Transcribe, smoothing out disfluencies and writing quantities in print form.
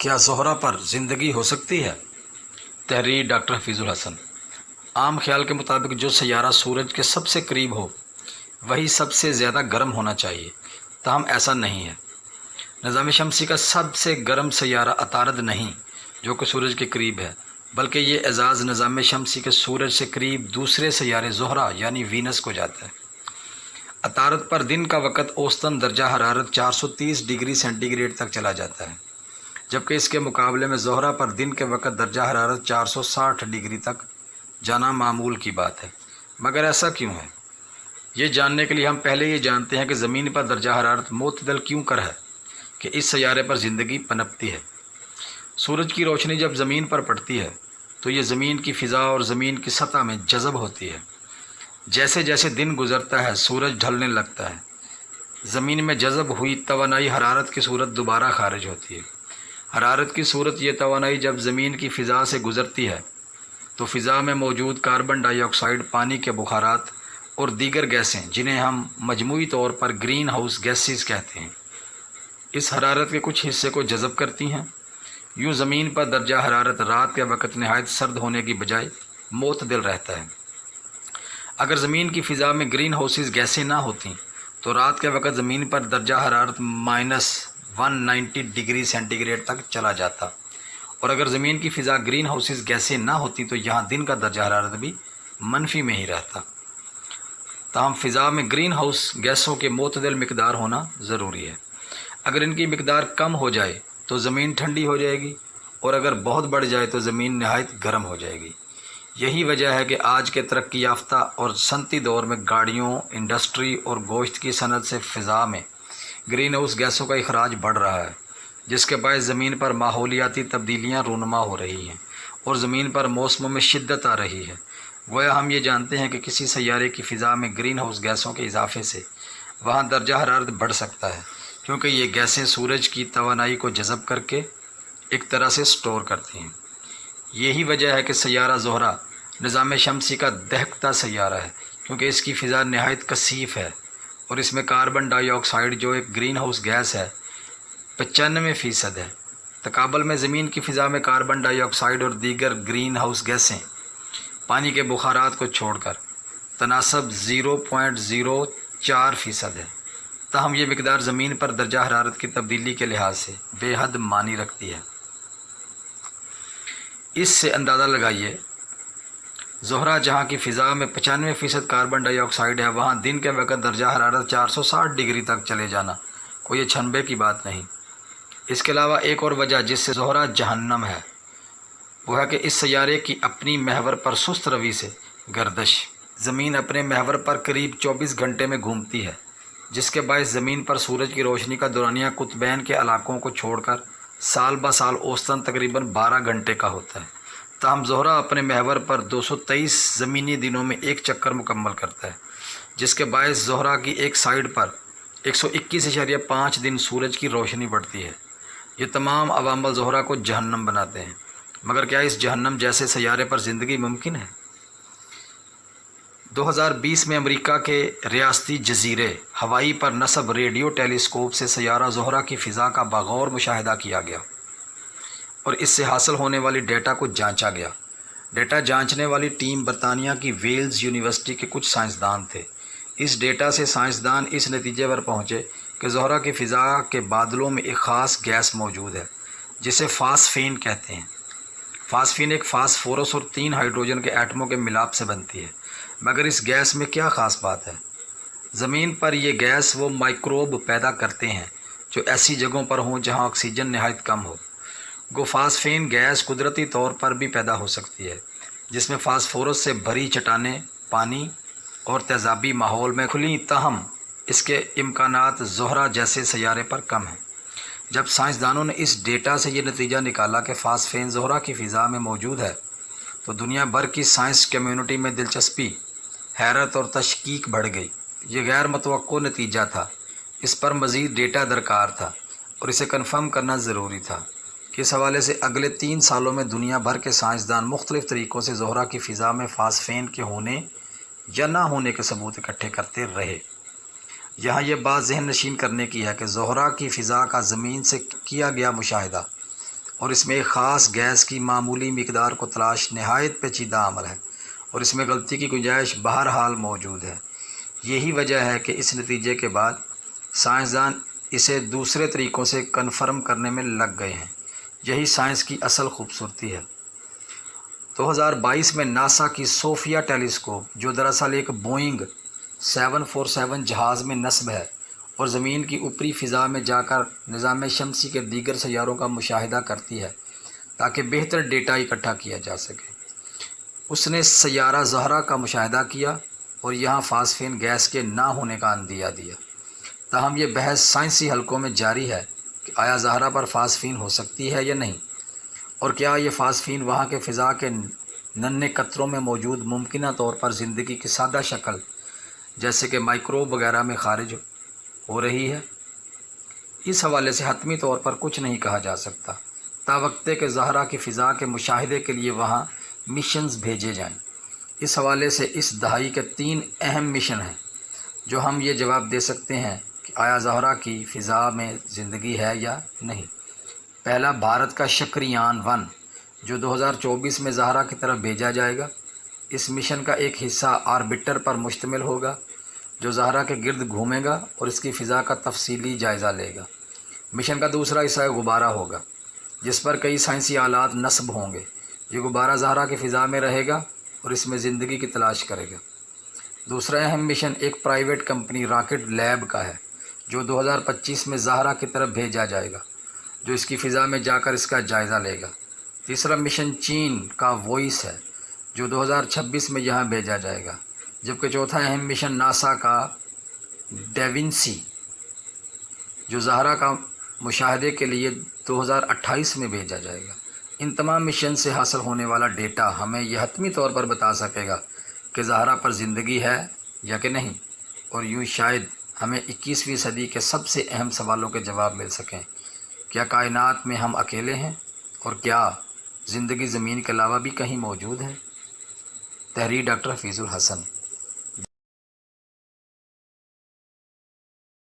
کیا زہرہ پر زندگی ہو سکتی ہے؟ تحریر ڈاکٹر حفیظ الحسن۔ عام خیال کے مطابق جو سیارہ سورج کے سب سے قریب ہو وہی سب سے زیادہ گرم ہونا چاہیے، تاہم ایسا نہیں ہے۔ نظام شمسی کا سب سے گرم سیارہ عطارد نہیں جو کہ سورج کے قریب ہے، بلکہ یہ اعزاز نظام شمسی کے سورج سے قریب دوسرے سیارے زہرہ یعنی وینس کو جاتا ہے۔ عطارد پر دن کا وقت اوسطاً درجہ حرارت 430 ڈگری سینٹی گریڈ تک چلا جاتا ہے، جبکہ اس کے مقابلے میں زہرہ پر دن کے وقت درجہ حرارت 460 ڈگری تک جانا معمول کی بات ہے۔ مگر ایسا کیوں ہے؟ یہ جاننے کے لیے ہم پہلے یہ جانتے ہیں کہ زمین پر درجہ حرارت معتدل کیوں کر ہے کہ اس سیارے پر زندگی پنپتی ہے۔ سورج کی روشنی جب زمین پر پڑتی ہے تو یہ زمین کی فضا اور زمین کی سطح میں جذب ہوتی ہے۔ جیسے جیسے دن گزرتا ہے سورج ڈھلنے لگتا ہے، زمین میں جذب ہوئی توانائی حرارت کی صورت دوبارہ خارج ہوتی ہے۔ حرارت کی صورت یہ توانائی جب زمین کی فضا سے گزرتی ہے تو فضا میں موجود کاربن ڈائی آکسائڈ، پانی کے بخارات اور دیگر گیسیں جنہیں ہم مجموعی طور پر گرین ہاؤس گیسز کہتے ہیں، اس حرارت کے کچھ حصے کو جذب کرتی ہیں۔ یوں زمین پر درجہ حرارت رات کے وقت نہایت سرد ہونے کی بجائے معتدل رہتا ہے۔ اگر زمین کی فضا میں گرین ہاؤسز گیسیں نہ ہوتیں تو رات کے وقت زمین پر درجہ حرارت -190 ڈگری سینٹی گریڈ تک چلا جاتا، اور اگر زمین کی فضا گرین ہاؤسز گیسیں نہ ہوتی تو یہاں دن کا درجہ حرارت بھی منفی میں ہی رہتا۔ تاہم فضا میں گرین ہاؤس گیسوں کے معتدل مقدار ہونا ضروری ہے۔ اگر ان کی مقدار کم ہو جائے تو زمین ٹھنڈی ہو جائے گی، اور اگر بہت بڑھ جائے تو زمین نہایت گرم ہو جائے گی۔ یہی وجہ ہے کہ آج کے ترقی یافتہ اور صنعتی دور میں گاڑیوں، انڈسٹری اور گوشت کی صنعت سے فضا میں گرین ہاؤس گیسوں کا اخراج بڑھ رہا ہے، جس کے باعث زمین پر ماحولیاتی تبدیلیاں رونما ہو رہی ہیں اور زمین پر موسموں میں شدت آ رہی ہے۔ گویا ہم یہ جانتے ہیں کہ کسی سیارے کی فضا میں گرین ہاؤس گیسوں کے اضافے سے وہاں درجہ حرارت بڑھ سکتا ہے، کیونکہ یہ گیسیں سورج کی توانائی کو جذب کر کے ایک طرح سے سٹور کرتی ہیں۔ یہی وجہ ہے کہ سیارہ زہرہ نظام شمسی کا دہکتا سیارہ ہے، کیونکہ اس کی فضا نہایت کثیف ہے اور اس میں کاربن ڈائی آکسائڈ جو ایک گرین ہاؤس گیس ہے 95% ہے۔ تقابل میں زمین کی فضا میں کاربن ڈائی آکسائڈ اور دیگر گرین ہاؤس گیسیں پانی کے بخارات کو چھوڑ کر تناسب 0.04% ہے۔ تاہم یہ مقدار زمین پر درجہ حرارت کی تبدیلی کے لحاظ سے بے حد معنی رکھتی ہے۔ اس سے اندازہ لگائیے، زہرہ جہاں کی فضا میں 95% کاربن ڈائی آکسائڈ ہے، وہاں دن کے وقت درجہ حرارت 460 ڈگری تک چلے جانا کوئی چھنبے کی بات نہیں۔ اس کے علاوہ ایک اور وجہ جس سے زہرہ جہنم ہے وہ ہے کہ اس سیارے کی اپنی محور پر سست روی سے گردش۔ زمین اپنے محور پر قریب 24 گھنٹے میں گھومتی ہے، جس کے باعث زمین پر سورج کی روشنی کا دورانیہ قطبین کے علاقوں کو چھوڑ کر سال بہ سال اوسطاً تقریباً 12 گھنٹے کا ہوتا ہے۔ تاہم زہرہ اپنے محور پر 223 زمینی دنوں میں ایک چکر مکمل کرتا ہے، جس کے باعث زہرہ کی ایک سائڈ پر 121.5 دن سورج کی روشنی پڑتی ہے۔ یہ تمام عوامل زہرہ کو جہنم بناتے ہیں، مگر کیا اس جہنم جیسے سیارے پر زندگی ممکن ہے؟ 2020 میں امریکہ کے ریاستی جزیرے ہوائی پر نصب ریڈیو ٹیلیسکوپ سے سیارہ زہرہ کی فضا کا بغور مشاہدہ کیا گیا اور اس سے حاصل ہونے والی ڈیٹا کو جانچا گیا۔ ڈیٹا جانچنے والی ٹیم برطانیہ کی ویلز یونیورسٹی کے کچھ سائنسدان تھے۔ اس ڈیٹا سے سائنسدان اس نتیجے پر پہنچے کہ زہرہ کی فضا کے بادلوں میں ایک خاص گیس موجود ہے جسے فاسفین کہتے ہیں۔ فاسفین ایک فاسفورس اور 3 ہائیڈروجن کے ایٹموں کے ملاپ سے بنتی ہے۔ مگر اس گیس میں کیا خاص بات ہے؟ زمین پر یہ گیس وہ مائکروب پیدا کرتے ہیں جو ایسی جگہوں پر ہوں جہاں آکسیجن نہایت کم ہو۔ گو فاسفین گیس قدرتی طور پر بھی پیدا ہو سکتی ہے، جس میں فاسفورس سے بھری چٹانیں پانی اور تیزابی ماحول میں کھلیں، تاہم اس کے امکانات زہرہ جیسے سیارے پر کم ہیں۔ جب سائنسدانوں نے اس ڈیٹا سے یہ نتیجہ نکالا کہ فاسفین زہرہ کی فضا میں موجود ہے تو دنیا بھر کی سائنس کمیونٹی میں دلچسپی، حیرت اور تشکیک بڑھ گئی۔ یہ غیر متوقع نتیجہ تھا، اس پر مزید ڈیٹا درکار تھا اور اسے کنفرم کرنا ضروری تھا۔ اس حوالے سے اگلے 3 سالوں میں دنیا بھر کے سائنسدان مختلف طریقوں سے زہرہ کی فضا میں فاسفین کے ہونے یا نہ ہونے کے ثبوت اکٹھے کرتے رہے۔ یہاں یہ بات ذہن نشین کرنے کی ہے کہ زہرہ کی فضا کا زمین سے کیا گیا مشاہدہ اور اس میں ایک خاص گیس کی معمولی مقدار کو تلاش نہایت پیچیدہ عمل ہے اور اس میں غلطی کی گنجائش بہرحال موجود ہے۔ یہی وجہ ہے کہ اس نتیجے کے بعد سائنسدان اسے دوسرے طریقوں سے کنفرم کرنے میں لگ گئے ہیں۔ یہی سائنس کی اصل خوبصورتی ہے۔ 2022 میں ناسا کی صوفیہ ٹیلیسکوپ، جو دراصل ایک بوئنگ 747 جہاز میں نصب ہے اور زمین کی اوپری فضا میں جا کر نظام شمسی کے دیگر سیاروں کا مشاہدہ کرتی ہے تاکہ بہتر ڈیٹا اکٹھا کیا جا سکے، اس نے سیارہ زہرہ کا مشاہدہ کیا اور یہاں فاسفین گیس کے نہ ہونے کا اندیہ دیا۔ تاہم یہ بحث سائنسی حلقوں میں جاری ہے کہ آیا زہرہ پر فاسفین ہو سکتی ہے یا نہیں، اور کیا یہ فاسفین وہاں کے فضا کے ننھے قطروں میں موجود ممکنہ طور پر زندگی کی سادہ شکل جیسے کہ مائکروب وغیرہ میں خارج ہو رہی ہے۔ اس حوالے سے حتمی طور پر کچھ نہیں کہا جا سکتا تاوقتے کہ زہرہ کی فضا کے مشاہدے کے لیے وہاں مشنز بھیجے جائیں۔ اس حوالے سے اس دہائی کے 3 اہم مشن ہیں جو ہم یہ جواب دے سکتے ہیں کہ آیا زہرہ کی فضا میں زندگی ہے یا نہیں۔ پہلا، بھارت کا شکریان 1 جو 2024 میں زہرہ کی طرف بھیجا جائے گا۔ اس مشن کا ایک حصہ آربٹر پر مشتمل ہوگا جو زہرہ کے گرد گھومے گا اور اس کی فضا کا تفصیلی جائزہ لے گا۔ مشن کا دوسرا حصہ غبارہ ہوگا جس پر کئی سائنسی آلات نصب ہوں گے۔ یہ غبارہ زہرہ کی فضا میں رہے گا اور اس میں زندگی کی تلاش کرے گا۔ دوسرا اہم مشن ایک پرائیویٹ کمپنی راکٹ لیب کا ہے جو 2025 میں زہرہ کی طرف بھیجا جائے گا، جو اس کی فضا میں جا کر اس کا جائزہ لے گا۔ تیسرا مشن چین کا وائس ہے جو 2026 میں یہاں بھیجا جائے گا، جبکہ چوتھا اہم مشن ناسا کا ڈیونسی جو زہرہ کا مشاہدے کے لیے 2028 میں بھیجا جائے گا۔ ان تمام مشن سے حاصل ہونے والا ڈیٹا ہمیں یہ حتمی طور پر بتا سکے گا کہ زہرہ پر زندگی ہے یا کہ نہیں، اور یوں شاید ہمیں 21ویں صدی کے سب سے اہم سوالوں کے جواب مل سکیں۔ کیا کائنات میں ہم اکیلے ہیں، اور کیا زندگی زمین کے علاوہ بھی کہیں موجود ہے؟ تحریر ڈاکٹر حفیظ الحسن۔